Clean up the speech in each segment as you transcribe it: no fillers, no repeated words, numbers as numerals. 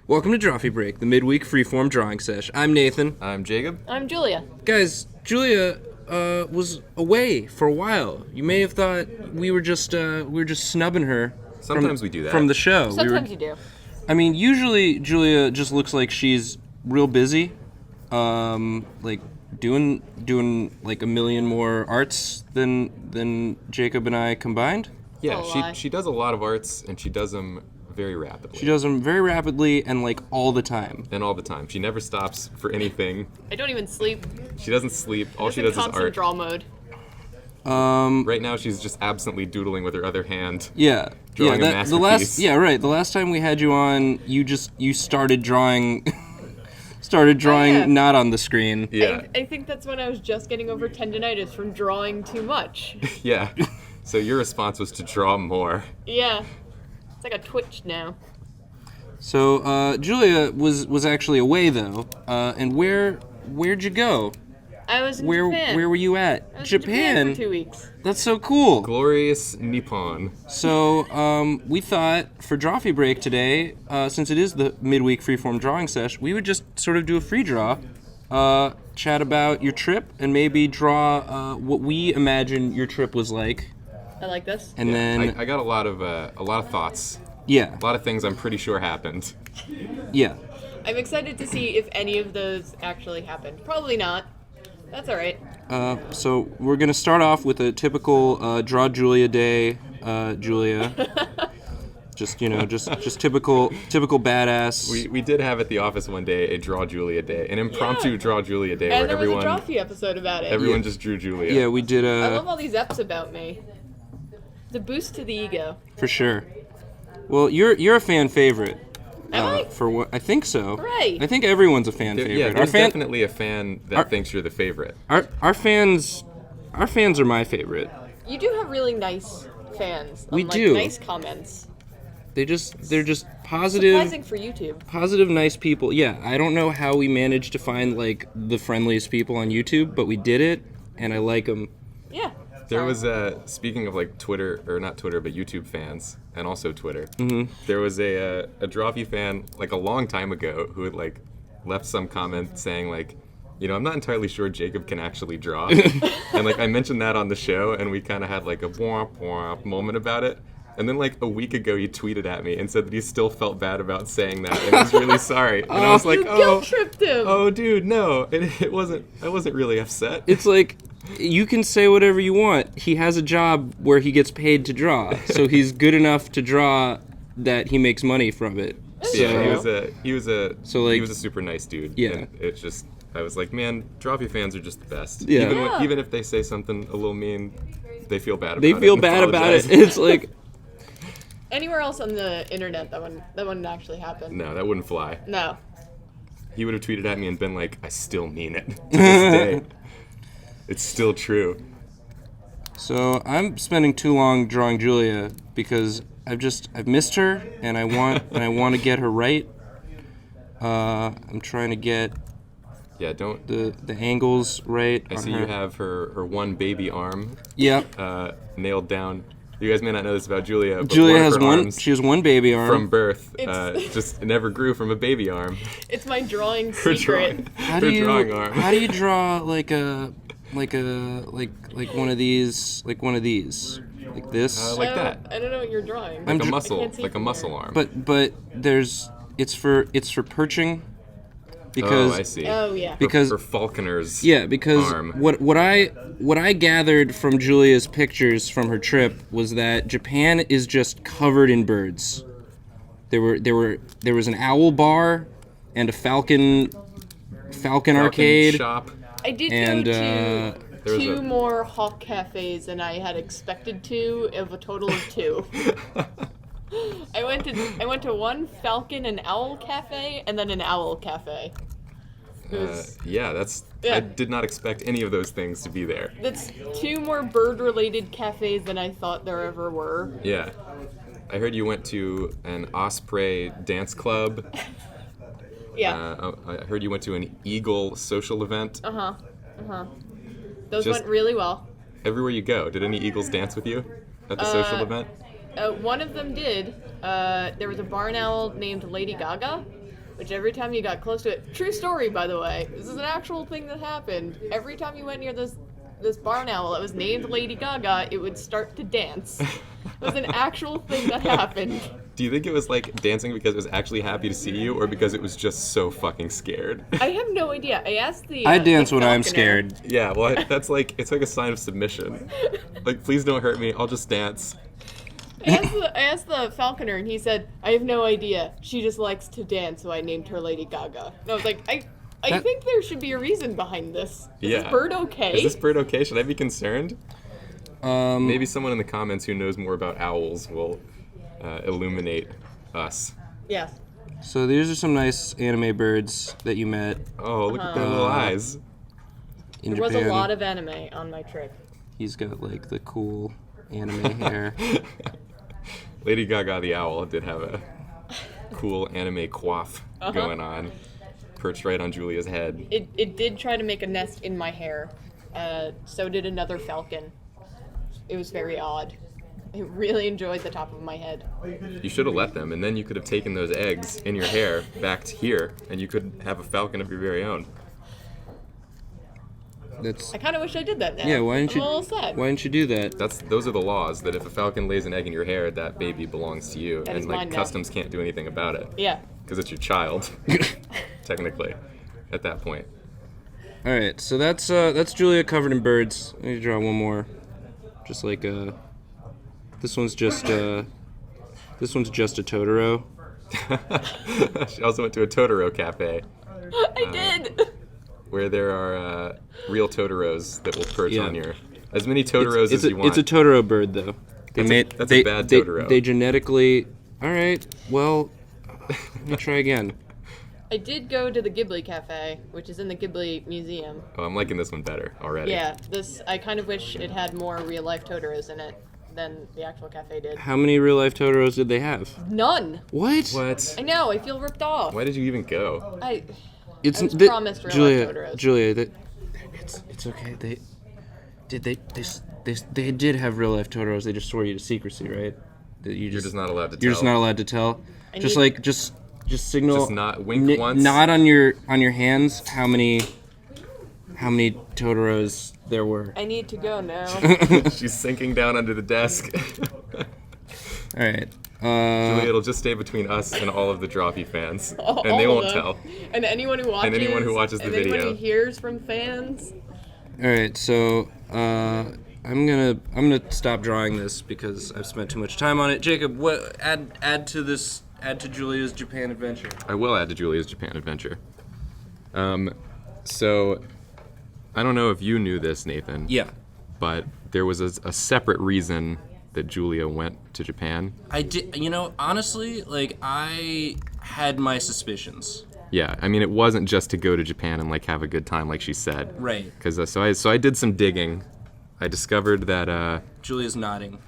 Welcome to Drawfee Break, the midweek freeform drawing sesh. I'm Nathan. I'm Jacob. I'm Julia. Guys, Julia was away for a while. You may have thought we were just snubbing her. Sometimes we do that. From the show. Sometimes you do. I mean, usually Julia just looks like she's real busy, like doing like a million more arts than Jacob and I combined. Yeah, she does a lot of arts, and she does them very rapidly. She does them very rapidly and like all the time. And all the time. She never stops for anything. I don't even sleep. She doesn't sleep. All she in does is constant art. draw mode. Right now, she's just absently doodling with her other hand. Yeah, Drawing a masterpiece. Right. The last time we had you on, you started drawing, yeah. not on the screen. Yeah. I think that's when I was just getting over tendinitis from drawing too much. Yeah. So your response was to draw more. Yeah. It's like a twitch now. So Julia was actually away though, and where'd you go? I was in Japan. Where were you at? I was in Japan for 2 weeks. That's so cool. Glorious Nippon. So we thought for Drawfee Break today, since it is the midweek freeform drawing sesh, we would just sort of do a free draw, chat about your trip, and maybe draw what we imagine your trip was like. I like this. And then I got a lot of thoughts. Yeah. A lot of things I'm pretty sure happened. Yeah. I'm excited to see if any of those actually happened. Probably not. That's all right. So we're gonna start off with a typical Draw Julia day, Julia. just typical badass. We did have at the office one day a Draw Julia day, an impromptu Draw Julia day And where there everyone was a Drawfee episode about it. everyone just drew Julia. Yeah, we did I love all these eps about me. It's a boost to the ego. for sure. Well, you're a fan favorite. Am I? For what I think so. Right. I think everyone's a fan favorite. Yeah, there's definitely a fan that thinks you're the favorite. Our fans are my favorite. You do have really nice fans. We like, do. Nice comments. They're just positive. Surprising for YouTube. Positive, nice people. Yeah, I don't know how we managed to find like the friendliest people on YouTube, but we did it, and I like them. Yeah. There was speaking of like Twitter, or not Twitter, but YouTube fans, and also Twitter. Mm-hmm. There was a Drawfee fan like a long time ago who had like left some comment saying like, I'm not entirely sure Jacob can actually draw, and like I mentioned that on the show, and we kind of had like a womp womp moment about it. And then like a week ago, he tweeted at me and said that he still felt bad about saying that, and was really sorry. And I was like, You guilt tripped him. oh, dude, no, it wasn't. I wasn't really upset. It's like, you can say whatever you want. He has a job where he gets paid to draw, so he's good enough to draw that he makes money from it. Yeah, So, he was a super nice dude. Yeah. And it's just, I was like, man, Drawfee fans are just the best. Yeah. Even if they say something a little mean, they feel bad about it. they feel and bad about it. apologize. It's like, Anywhere else on the internet, that wouldn't actually happen. No, that wouldn't fly. No. He would have tweeted at me and been like, I still mean it to this day. It's still true. so I'm spending too long drawing Julia because I've missed her and I want to get her right. I'm trying to get Yeah, don't. the angles right. I on see her. you have her one baby arm Yep. nailed down. You guys may not know this about Julia, but Julia one of has her one. arms She has one baby arm. from birth. It's- Just never grew from a baby arm. It's my drawing Her secret. How her do you drawing arm. how do you draw like one of these like this? Like that. I don't know what you're drawing. I'm Like a dr- muscle, can't see like a from muscle arm. But it's for perching because I see. Oh, yeah. because for Falconer's because arm. what I gathered from Julia's pictures from her trip was that Japan is just covered in birds. There was an owl bar and a falcon arcade. shop. I did And, go to there was two a- more hawk cafes than I had expected to, of a total of 2. I went to one falcon and owl cafe and then an owl cafe. It was, Yeah, Yeah. I did not expect any of those things to be there. that's 2 more bird-related cafes than I thought there ever were. Yeah. I heard you went to an osprey dance club. Yeah. I heard you went to an eagle social event. Those just- went really well. Everywhere you go, did any eagles dance with you at the social event? One of them did. There was a barn owl named Lady Gaga, which every time you got close to it, true story, by the way, this is an actual thing that happened. Every time you went near this barn owl that was named Lady Gaga, it would start to dance. It was an actual thing that happened. Do you think it was like dancing because it was actually happy to see you, or because it was just so fucking scared? I have no idea. I asked the. I dance when I'm falconer. scared. Yeah, well, that's like, it's like a sign of submission. Like, please don't hurt me, I'll just dance. I asked the falconer, and he said, "I have no idea. She just likes to dance, so I named her Lady Gaga." And I was like, I think there should be a reason behind this. Is this bird okay? Is this bird okay? Should I be concerned? Um, Maybe someone in the comments who knows more about owls will illuminate us. Yes. So these are some nice anime birds that you met Oh, look at their little eyes. in There was Japan. a lot of anime on my trip. He's got like the cool anime hair. Lady Gaga the owl did have a cool anime coif going on, perched right on Julia's head. It did try to make a nest in my hair. So did another falcon. It was very odd. I really enjoyed the top of my head. You should have let them, and then you could have taken those eggs in your hair back to here, and you could have a falcon of your very own. That's I kind of wish I did that now. yeah. Why didn't I'm you? a little sad. Why didn't you do that? Those are the laws, that if a falcon lays an egg in your hair, that baby belongs to you, That is and like mine now. customs can't do anything about it, Yeah. because it's your child, technically, at that point. All right, so that's Julia covered in birds. I need to draw one more, just like this one's just a Totoro. She also went to a Totoro cafe, I did. where there are real Totoros that will perch Yeah. on your... As many Totoros as you want. It's a Totoro bird though. That's a bad Totoro. They genetically. All right, well, let me try again. I did go to the Ghibli Cafe, which is in the Ghibli Museum. Oh, I'm liking this one better already. Yeah, I kind of wish it had more real-life Totoros in it than the actual cafe did. How many real life Totoros did they have? None. What? What? I know, I feel ripped off. Why did you even go? I It's was promised real-life Totoros. Julia, it's okay. They did have real life Totoros. They just swore you to secrecy, right? That You're just not allowed to tell. You're just not allowed to tell. I Just need- like just signal. Just not wink once? Nod on your hands. How many Totoros there were? I need to go now. She's sinking down under the desk. All right. Julia, it'll just stay between us and all of the Drawfee fans, All and they of won't them. tell. And anyone who watches. the and video. anyone who hears from fans. All right. So I'm gonna stop drawing this because I've spent too much time on it. Jacob, what add to this? Add to Julia's Japan adventure. I will add to Julia's Japan adventure. So, I don't know if you knew this, Nathan. Yeah. But there was a separate reason that Julia went to Japan. I did. You know, honestly, like I had my suspicions. Yeah, I mean, it wasn't just to go to Japan and like have a good time, like she said. Right. Because so I did some digging. I discovered that. Julia's nodding.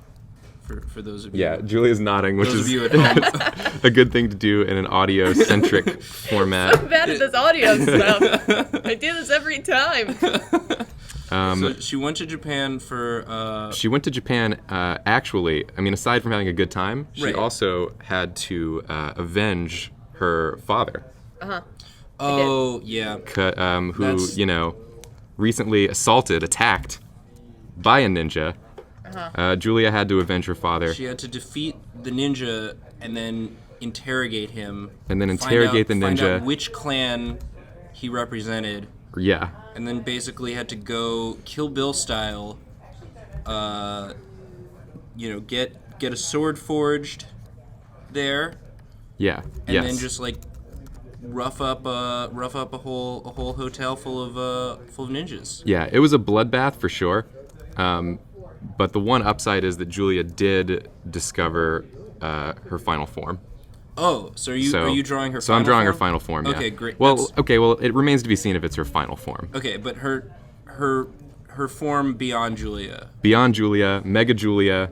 For those of you. Yeah, Julia's nodding, which Those is of you at home. a good thing to do in an audio-centric format. I'm bad at this audio stuff. I do this every time. So she went to Japan for. She went to Japan, actually, I mean, aside from having a good time, she Right. also had to avenge her father, Oh yeah. who, That's- recently attacked by a ninja. Julia had to avenge her father. She had to defeat the ninja and then interrogate him. And then interrogate the Find ninja. out which clan he represented, Yeah. and then basically had to go Kill Bill style. Get a sword forged there, Yeah. and yes. then just like rough up a whole hotel full of ninjas. Yeah, it was a bloodbath for sure. But the one upside is that Julia did discover her final form. Oh, so are you drawing her? So final I'm drawing her form? final form. Yeah. Okay, great. Well, That's- it remains to be seen if it's her final form. Okay, but her form beyond Julia. Beyond Julia, Mega Julia,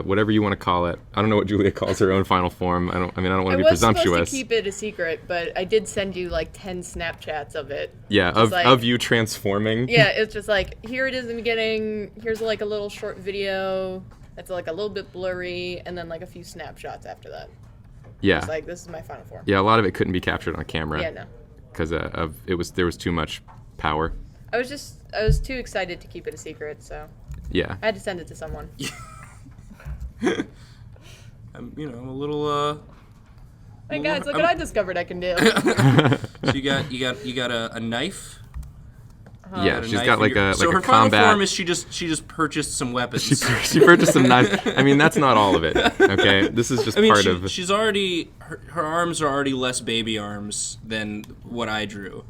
whatever you want to call it. I don't know what Julia calls her own final form. I don't want to be I was supposed presumptuous. to keep it a secret, but I did send you like 10 Snapchats of it. Yeah, Just like- of you transforming. Yeah, it's just like, here it is in the beginning, here's like a little short video that's like a little bit blurry, and then like a few snapshots after that. Yeah. It's like, this is my final form. Yeah, a lot of it couldn't be captured on camera. Yeah, no. Because there was too much power. I was too excited to keep it a secret, so Yeah. I had to send it to someone. I'm a little. Hey guys, look what I discovered I can do. So you got a knife. Yeah, Got a she's knife got in like your- a So like her a final combat. form is she just purchased some weapons. She purchased some knives. I mean, that's not all of it. Okay, this is just part of. She's already her arms are already less baby arms than what I drew.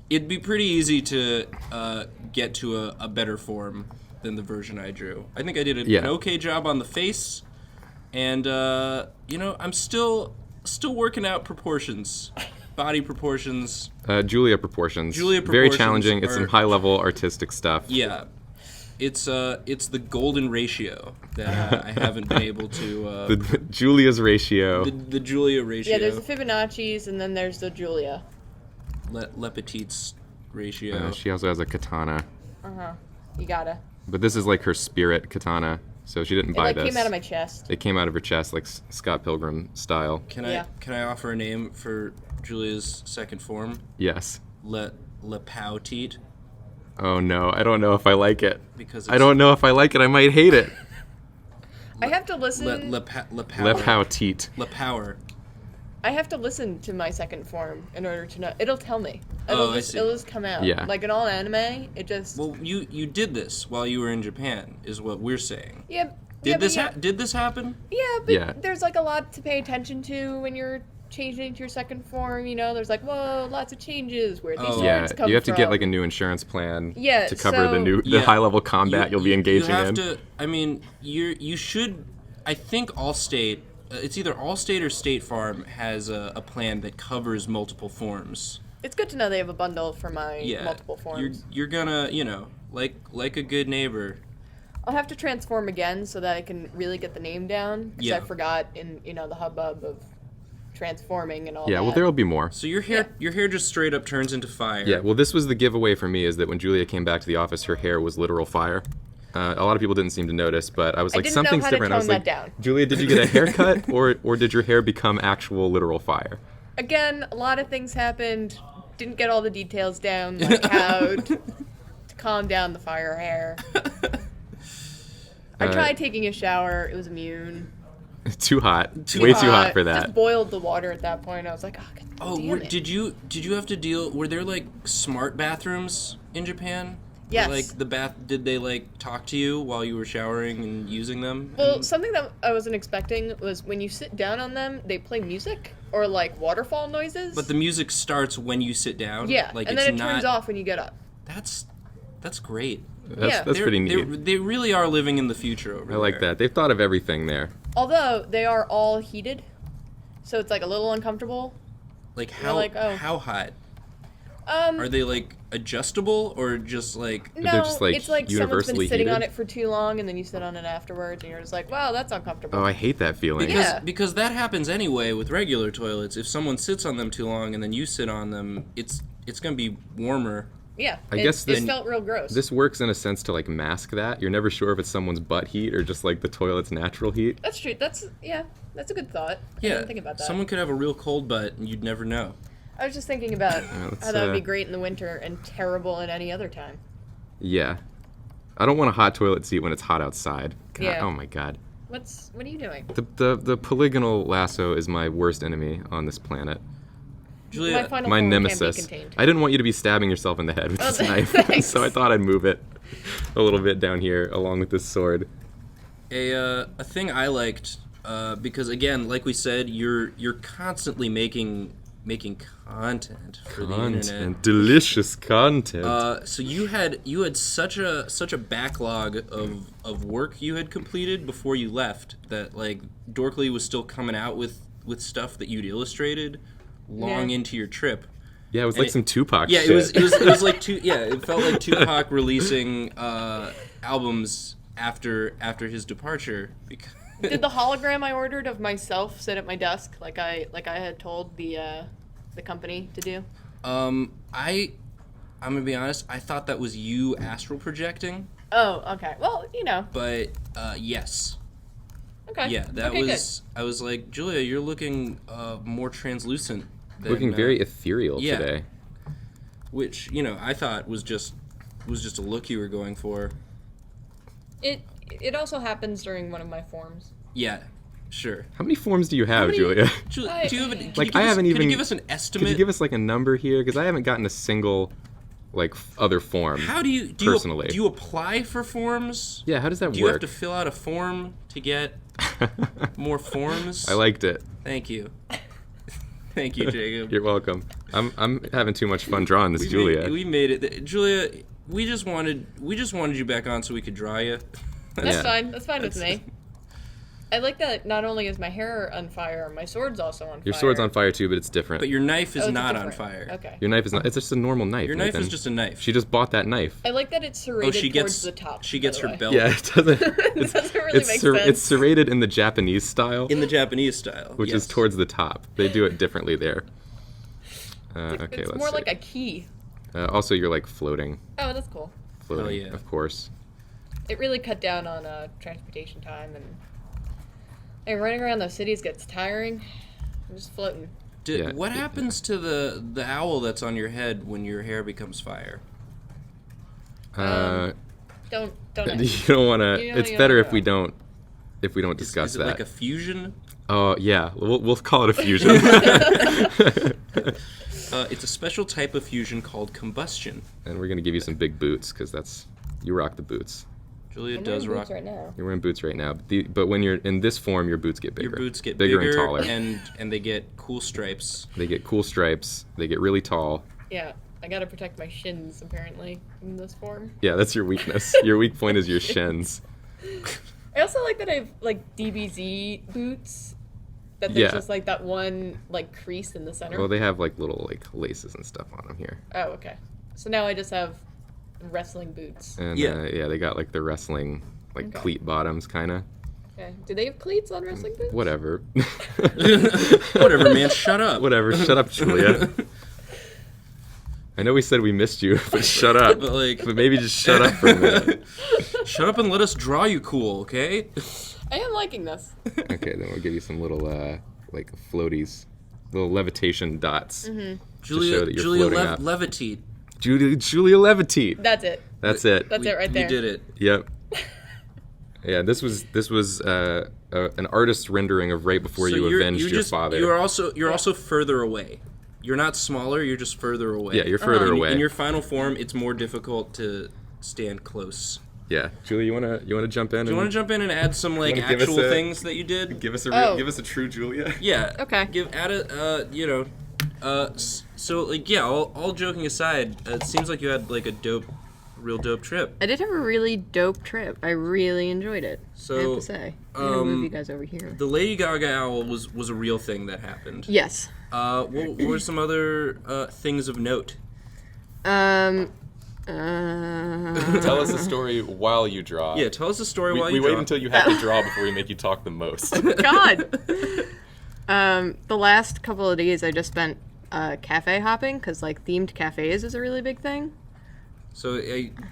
It'd be pretty easy to get to a better form than the version I drew. I think I did an okay job on the face, and I'm still working out proportions, body proportions. Julia proportions. Julia Very proportions challenging. It's are- some high level artistic stuff. Yeah, it's the golden ratio that I haven't been able to. The Julia's ratio. The Julia ratio. Yeah, there's the Fibonacci's, and then there's the Julia. Le Petit's ratio. She also has a katana, You gotta. but this is like her spirit katana. So she didn't It buy like this. came out of my chest. It came out of her chest, like Scott Pilgrim style. Can Yeah. I offer a name for Julia's second form? Yes. Le Poutit, Oh no, I don't know if I like it. because I don't know if I like it. I might hate it. I have to listen. Le Poutit. Le Power. I have to listen to my second form in order to know. It'll tell me. I see. It'll just come out. Yeah. Like in all anime, it just. Well, you did this while you were in Japan, is what we're saying. Yeah. Did this yeah, did this happen? yeah, but Yeah. there's like a lot to pay attention to when you're changing to your second form. There's like, whoa, lots of changes. Where these swords Yeah, come you have to from. get like a new insurance plan Yeah, to cover the so- the high level combat you'll be engaging you have in. To, I mean, you should. I think Allstate. It's either Allstate or State Farm has a plan that covers multiple forms. It's good to know they have a bundle for my Yeah, multiple forms. You're gonna like a good neighbor. I'll have to transform again so that I can really get the name down. Because Yeah. I forgot in the hubbub of transforming and all Yeah, that. well, there will be more. So your hair just straight up turns into fire. Yeah, well, this was the giveaway for me, is that when Julia came back to the office, her hair was literal fire. A lot of people didn't seem to notice, but I was like, didn't know something's how to different. I was tone like, that down. Julia, did you get a haircut, or did your hair become actual literal fire? Again, a lot of things happened. Didn't get all the details down, like how to calm down the fire hair. I tried taking a shower. It was immune. Too hot. Way too hot for Just that. boiled the water at that point. I was like, oh, damn it. Did you have to deal? Were there like smart bathrooms in Japan? Yes. Like did they like talk to you while you were showering and using them? Well, something that I wasn't expecting was when you sit down on them, they play music or like waterfall noises. But the music starts when you sit down. yeah, Like and it's then it not, turns off when you get up. That's great. That's pretty neat. They really are living in the future over I like there. that. They've thought of everything there. Although they are all heated, so it's like a little uncomfortable. Like You're how like, oh. how hot? Are they like adjustable or just like? No, They're just, like, it's like someone's universally been sitting heated? on it for too long, and then you sit on it afterwards, and you're just like, wow, that's uncomfortable. Oh, I hate that feeling. Yeah. Because that happens anyway with regular toilets. If someone sits on them too long and then you sit on them, it's gonna be warmer. Yeah, I guess it then- felt real gross. This works in a sense to like mask that. You're never sure if it's someone's butt heat or just like the toilet's natural heat. That's true. That's a good thought. I didn't think about that. Someone could have a real cold butt and you'd never know. I was just thinking about let's, how that would be great in the winter and terrible at any other time. Yeah. I don't want a hot toilet seat when it's hot outside. God, Yeah. Oh my god. What are you doing? The polygonal lasso is my worst enemy on this planet. Julia, final My form nemesis. Can't be contained. I didn't want you to be stabbing yourself in the head with Oh, this knife, thanks. so I thought I'd move it a little bit down here along with this sword. a thing I liked because again, like we said, you're constantly making content for the internet. Delicious content. So you had such a backlog of work you had completed before you left that like Dorkly was still coming out with stuff that you'd illustrated long Yeah. into your trip. Yeah, it was like some Tupac Yeah, shit. it was like it felt like Tupac releasing albums after his departure. Did the hologram I ordered of myself sit at my desk like I had told the company to do? I'm gonna be honest. I thought that was you astral projecting, Oh, okay. Well, but yes. Okay. Yeah, that okay, was. I was like, Julia, you're looking more translucent. Than, Looking very ethereal yeah. today. Which I thought was just a look you were going for. Good. It also happens during one of my forms. Yeah, sure. How many forms do you have, Julia? Do you have can Like, you give I us, haven't can even- you give us an estimate? Could you give us like a number here? Because I haven't gotten a single, like, other form. How do you personally. do you apply for forms? Yeah, how does that Do you work? have to fill out a form to get more forms? I liked it. Thank you. Thank you, Jacob. You're welcome. I'm having too much fun drawing this, Julia. We made it. Julia, we just wanted you back on so we could draw you. That's Yeah. fine. That's fine with me. I like that not only is my hair on fire, my sword's also on fire. Your sword's on fire too, but it's different. But your knife is Oh, it's not on different. fire. Okay. Your knife is not. It's just a normal knife. Your knife Nathan. is just a knife. She just bought that knife. I like that it's serrated she towards gets the top. she by gets the her way. belt Yeah, it doesn't. It doesn't really make sense. It's serrated in the Japanese style, in the Japanese style, which yes. is towards the top. They do it differently there. Okay, It's let's more see. like a key. Also, you're like floating, Oh, that's cool. floating, yeah. of course. It really cut down on transportation time and running around those cities gets tiring. I'm just floating. Yeah. What happens to the owl that's on your head when your hair becomes fire? Don't You ask. don't want to. You don't- It's you better don't if we know. don't discuss Is it that. like a fusion? Oh yeah, we'll call it a fusion. It's a special type of fusion called combustion. And we're gonna give you some big boots because you rock the boots. Julia I'm does wearing rock. boots right now. You're wearing boots right now, but when you're in this form, your boots get bigger. Your boots get bigger bigger and taller. and they get cool stripes. They get cool stripes. They get really tall. Yeah, I gotta protect my shins apparently in this form. Yeah, that's your weakness. Your weak point is your shins. I also like that I have like DBZ boots. That there's Yeah. just like that one like crease in the center. Well, they have like little like laces and stuff on them here. Oh, okay. So now I just have wrestling boots. And Yeah. yeah, they got like the wrestling like Okay. cleat bottoms kind of. Okay. Do they have cleats on wrestling boots? Whatever. Whatever, man. Shut up. Whatever. Shut up, Julia. I know we said we missed you, but shut up. But like, But maybe just shut up for a minute. shut up and let us draw you cool, okay? I am liking this. Okay, then we'll give you some little like floaties, little levitation dots. Mm-hmm. show that you're Julia floating up. Levitate. Julia Levitate. That's it. That's it. That's it right there. You did it. Yep. Yeah, this was an artist's rendering of right before you avenged your father. You're also further away. You're not smaller. You're just further away. Yeah, you're further In- away. In your final form, it's more difficult to stand close. Yeah, Julia, you wanna jump in? Do you want to jump in and add some like wanna give us actual a- things that you did? give us Oh. give us a true Julia? Yeah. Okay. So like yeah, all joking aside, it seems like you had like a real dope trip. I did have a really dope trip. I really enjoyed it. So, I have to say. I'm gonna move you guys over here. The Lady Gaga owl was a real thing that happened. Yes. What were some other things of note? Tell Tell us a story while you draw. Yeah, tell us a story while we you wait draw. until you have to draw before we make you talk the most. God. The last couple of days I just spent cafe hopping because like themed cafes is a really big thing. So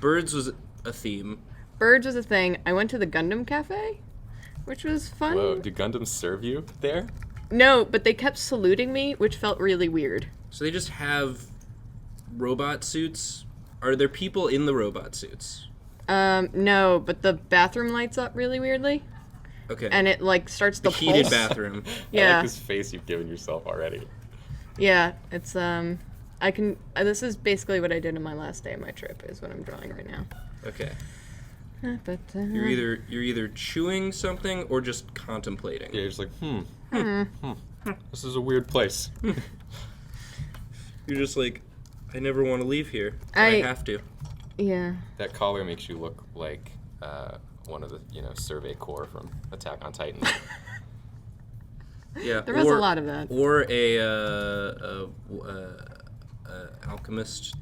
birds was a theme. Birds was a thing. I went to the Gundam cafe, which was fun. Whoa, do Gundams serve you there? No, but they kept saluting me, which felt really weird. So they just have robot suits. Are there people in the robot suits? No, but the bathroom lights up really weirdly, Okay. and it like starts to heated pulse. bathroom. I Yeah, like this face you've given yourself already. yeah. It's I can. This is basically what I did on my last day of my trip. Is what I'm drawing right now. Okay. But You're either chewing something or just contemplating. Yeah, you're just like, this is a weird place. You're just like, I never want to leave here. But I have to. yeah. That collar makes you look like one of the Survey Corps from Attack on Titan. Yeah. There was a lot of that. Or a alchemist.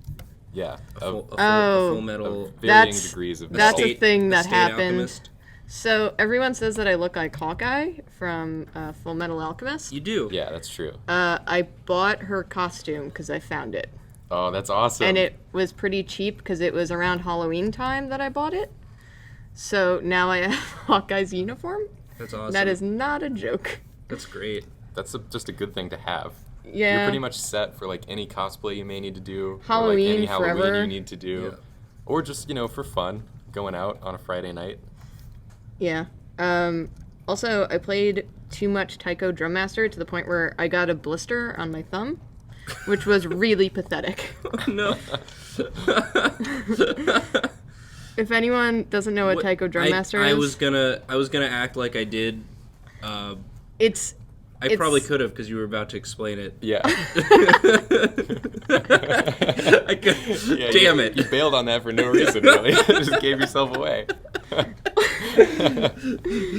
Yeah, A full Oh. metal. of varying That's- degrees of that's metal. a thing that state happened. alchemist. So everyone says that I look like Hawkeye from Full Metal Alchemist. You do. Yeah, that's true. I bought her costume because I found it. Oh, that's awesome. And it was pretty cheap because it was around Halloween time that I bought it. So now I have Hawkeye's uniform. That's awesome. That is not a joke. That's great. That's just a good thing to have. Yeah. You're pretty much set for like any cosplay you may need to do. Halloween, or like any Halloween forever. you need to do. Yeah. Or just, for fun, going out on a Friday night. Yeah. Also, I played too much Taiko Drum Master to the point where I got a blister on my thumb, which was really pathetic. No. If anyone doesn't know what Taiko Drum Master is, I was gonna act like I did. it's I probably could have because you were about to explain it. Yeah. Damn it. You bailed on that for no reason, really. Just gave yourself away.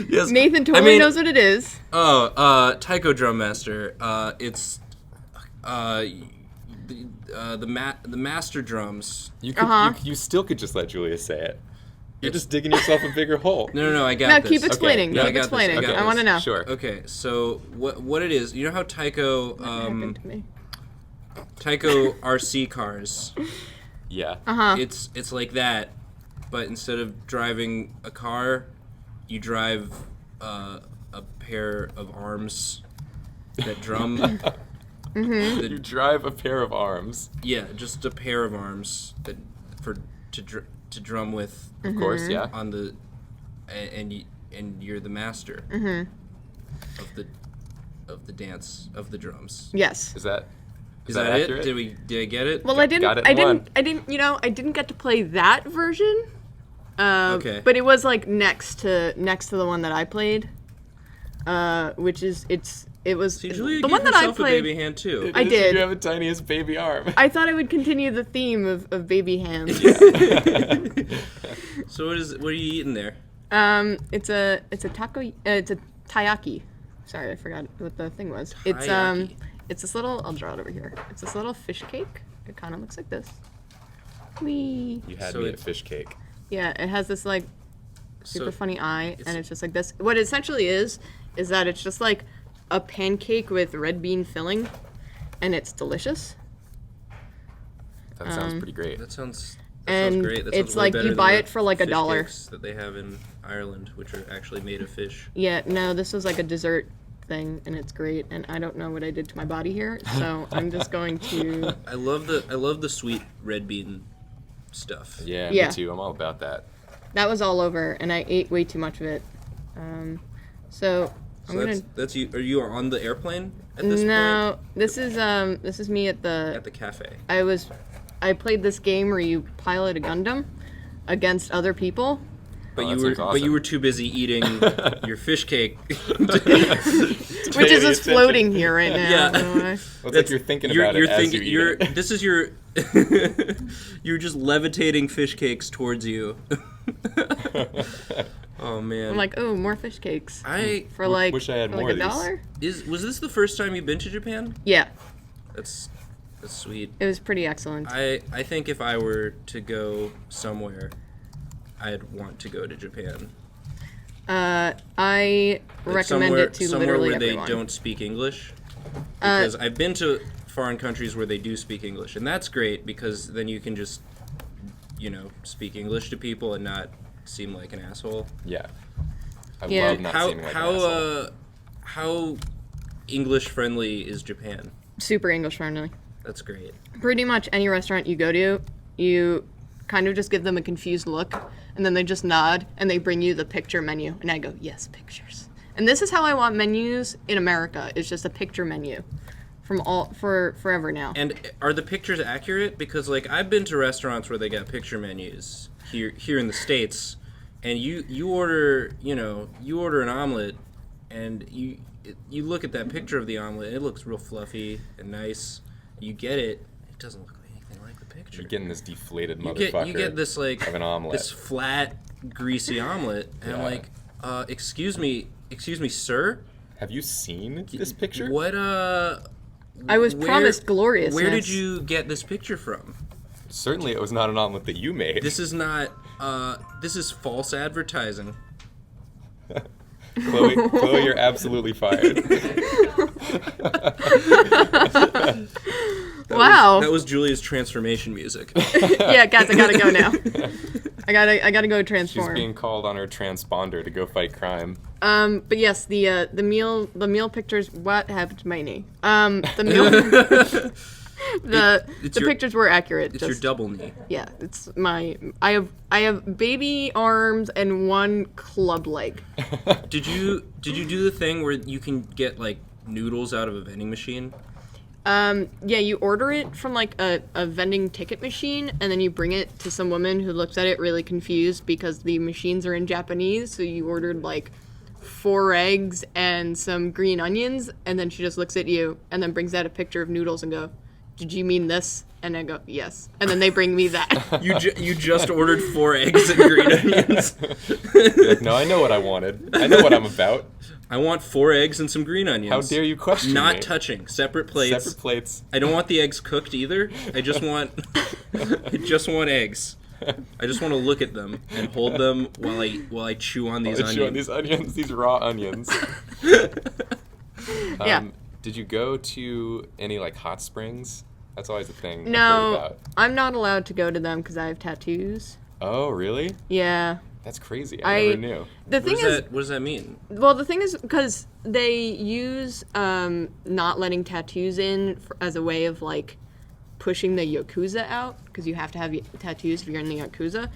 Yes. Nathan totally knows what it is. Taiko Drum Master. It's the master drums. You still could just let Julia say it. You're just digging yourself a bigger hole. No, I got No, this. keep explaining. Okay. Keep explaining. I got I want to know. Sure. Okay, so what it is? You know how Taiko What happened to me? Taiko RC cars? Yeah. It's like that, but instead of driving a car, you drive a pair of arms that drum. You drive a pair of arms. Yeah, just a pair of arms that to drum with. Of course, yeah. On the and you're the master of the dance of the drums. Yes. Is that accurate? accurate? Did I get it? Well, I Got it didn't. in I didn't get to play that version. Okay. But it was like next to the one that I played, which is it was See, Julia the gave one that I herself played. a baby hand too. I did. You have the tiniest baby arm. I thought I would continue the theme of baby hands. So what are you eating there? It's a taco. It's a taiyaki. Sorry, I forgot what the thing was. Taiyaki. It's this little. I'll draw it over here. It's this little fish cake. It kind of looks like this. Wee. You had So me it- at fish cake. Yeah, it has this like super So funny eye, it's- and it's just like this. What it essentially is that it's just like a pancake with red bean filling, and it's delicious. That sounds pretty great. That sounds And great. That it's sounds way like better you than buy the it for like fish $1. cakes that they have in Ireland, which are actually made of fish. Yeah, no, this was like a dessert thing, and it's great. And I don't know what I did to my body here, so I'm just going to. I love the sweet red bean stuff. Yeah, Yeah. me too. I'm all about that. That was all over, and I ate way too much of it. So I'm So gonna. that's you. Are you on the airplane at this point? No, this is me at At the cafe. I played this game where you pilot a Gundam against other people. But Oh, you that were sounds awesome. but you were too busy eating your fish cake. Which is just floating here right now. Yeah. by the way. Well, it's like you're thinking about it as you eat it. This is your you're just levitating fish cakes towards you. Oh man. I'm like, oh, more fish cakes I for like wish I had for more like of these. $1. was this the first time you've been to Japan? Yeah, That's sweet. it was pretty excellent. I think if I were to go somewhere, I'd want to go to Japan. I Like recommend it to somewhere literally where everyone. they don't speak English. Because I've been to foreign countries where they do speak English, and that's great because then you can just, speak English to people and not seem like an asshole. Yeah. I Yeah. love not seeming like an asshole. How English friendly is Japan? Super English friendly. That's great. Pretty much any restaurant you go to, you kind of just give them a confused look, and then they just nod and they bring you the picture menu, and I go, yes, pictures. And this is how I want menus in America. It's just a picture menu, for forever now. And are the pictures accurate? Because I've been to restaurants where they got picture menus here in the States, and you order an omelet, and you look at that picture of the omelet, and it looks real fluffy and nice. You get it, it doesn't look anything like the picture. You're getting this deflated motherfucker. You get this of an omelet. this flat, greasy omelet, and I'm like, excuse me, sir. Have you seen this picture? What I was promised gloriousness. Where did you get this picture from? Certainly, it was not an omelet that you made. This is not. This is false advertising. Chloe, you're absolutely fired. Wow. That was Julia's transformation music. Yeah, guys, I gotta go now. I gotta go She's transform. being called on her transponder to go fight crime. But yes, the meal pictures. What happened to my knee? The meal. The pictures were accurate. It's your double knee. Yeah, it's my. I have baby arms and one club leg. Did you do the thing where you can get like noodles out of a vending machine? Yeah, you order it from like a vending ticket machine, and then you bring it to some woman who looks at it really confused because the machines are in Japanese. So you ordered like 4 eggs and some green onions, and then she just looks at you and then brings out a picture of noodles and go, "Did you mean this?" And I go, "Yes." And then they bring me that. You just ordered 4 eggs and green onions. Like, no, I know what I wanted. I know what I'm about. I want 4 eggs and some green onions. How dare you question me? Not touching. Separate plates. Separate plates. I don't want the eggs cooked either. I just want eggs. I just want to look at them and hold them while I chew on these onions. Chew on these onions, these raw onions. Yeah. Did you go to any like hot springs? That's always a thing. I've heard No, about. I'm not allowed to go to them because I have tattoos. Oh, really? Yeah. That's crazy. I never knew. The thing is, what does that mean? well, the thing is because they use not letting tattoos in as a way of like pushing the Yakuza out, because you have to have tattoos if you're in the Yakuza.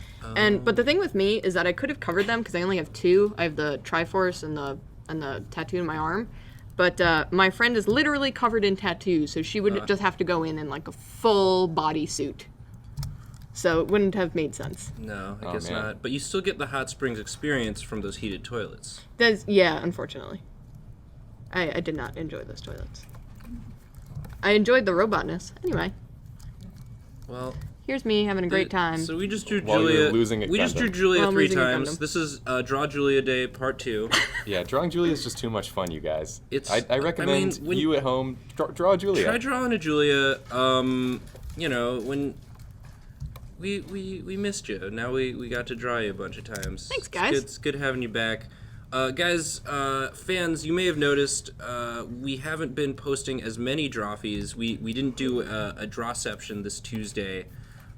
But the thing with me is that I could have covered them because I only have 2. I have the Triforce and the tattoo in my arm. But my friend is literally covered in tattoos, so she would just have to go in like a full bodysuit. So it wouldn't have made sense. No, I guess man. not. But you still get the hot springs experience from those heated toilets. Yeah, unfortunately. I did not enjoy those toilets. I enjoyed the robotness. Anyway, Well, here's me having a great time. So we just drew While Julia. you're losing at We just Gundam. drew Julia While I'm 3 losing at times. Gundam. This is Draw Julia Day Part 2. Yeah, drawing Julia is just too much fun, you guys. I I recommend mean, when- you at home draw Julia. Try drawing a Julia. You know, when we missed you. Now we got to draw you a bunch of times. Thanks, guys. It's good having you back. Guys, fans, you may have noticed we haven't been posting as many Drawfees. We didn't do a Drawception this Tuesday.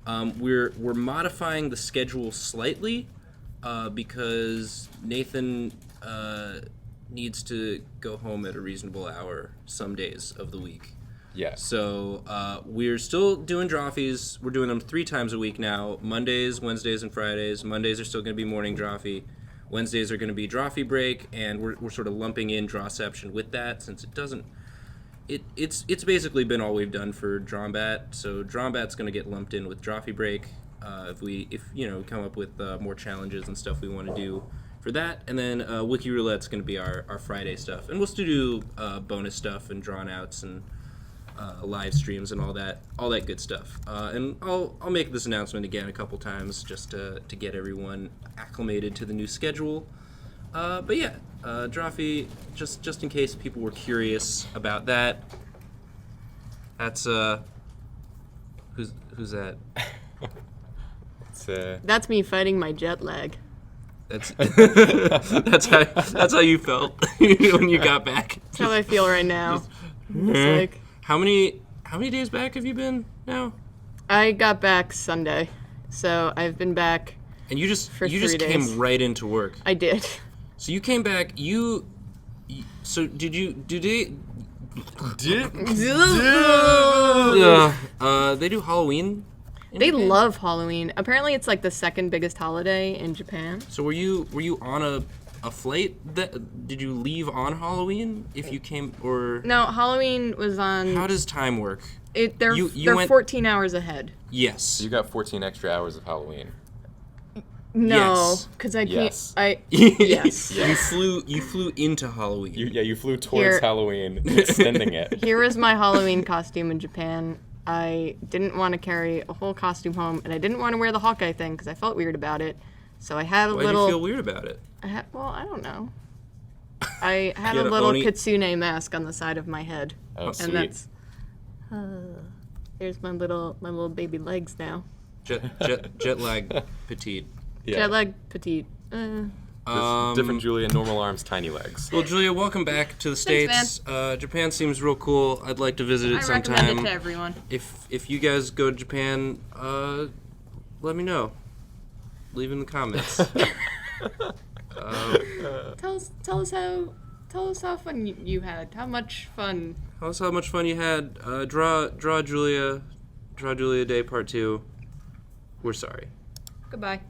We're modifying the schedule slightly because Nathan needs to go home at a reasonable hour some days of the week. Yeah. So we're still doing Drawfees. We're doing them 3 times a week now. Mondays, Wednesdays, and Fridays. Mondays are still going to be morning Drawfee. Wednesdays are going to be Drawfee Break, and we're sort of lumping in Drawception with that since it doesn't. It's basically been all we've done for Drawbat. So Drawbat's going to get lumped in with Drawfee Break if we come up with more challenges and stuff we want to do for that. And then Wiki Roulette's going to be our Friday stuff, and we'll still do bonus stuff and drawn outs and live streams and all that good stuff. And I'll make this announcement again a couple times just to get everyone acclimated to the new schedule. But yeah, Drawfee, just in case people were curious about that. That's who's that? It's That's me fighting my jet lag. That's that's how you felt when you got back. That's how I feel right now. It's like, How many days back have you been now? I got back Sunday, so I've been back. And you just 3 days. came right into work. I did. So you came back. So did they? They do Halloween. They love Halloween. Apparently, it's like the 2nd biggest holiday in Japan. So were you on a flight that did you leave on Halloween if you came or No, Halloween was on. how does time work? They're you went- 14 hours ahead. Yes. you got 14 extra hours of Halloween. No, Yes. because I can't. Yes. Yes. You flew into Halloween. You flew towards Here. Halloween, extending it. Here is my Halloween costume in Japan. I didn't want to carry a whole costume home, and I didn't want to wear the Hawkeye thing because I felt weird about it. So I had a Why do little. you feel weird about it? Well, I don't know. I had You a had a little Oni- kitsune mask on the side of my head, Oh, and sweet. that's. There's my little baby legs now. Jet lag petite. Yeah. Jet lag petite. Different Julia, normal arms, tiny legs. Well, Julia, welcome back to the Thanks, States. Japan seems real cool. I'd like to visit it I sometime. recommend it to everyone. If you guys go to Japan, let me know. leave in the comments. Tell us how fun you had. How much fun? Tell us how much fun you had. Draw Julia Day Part 2. We're sorry. Goodbye.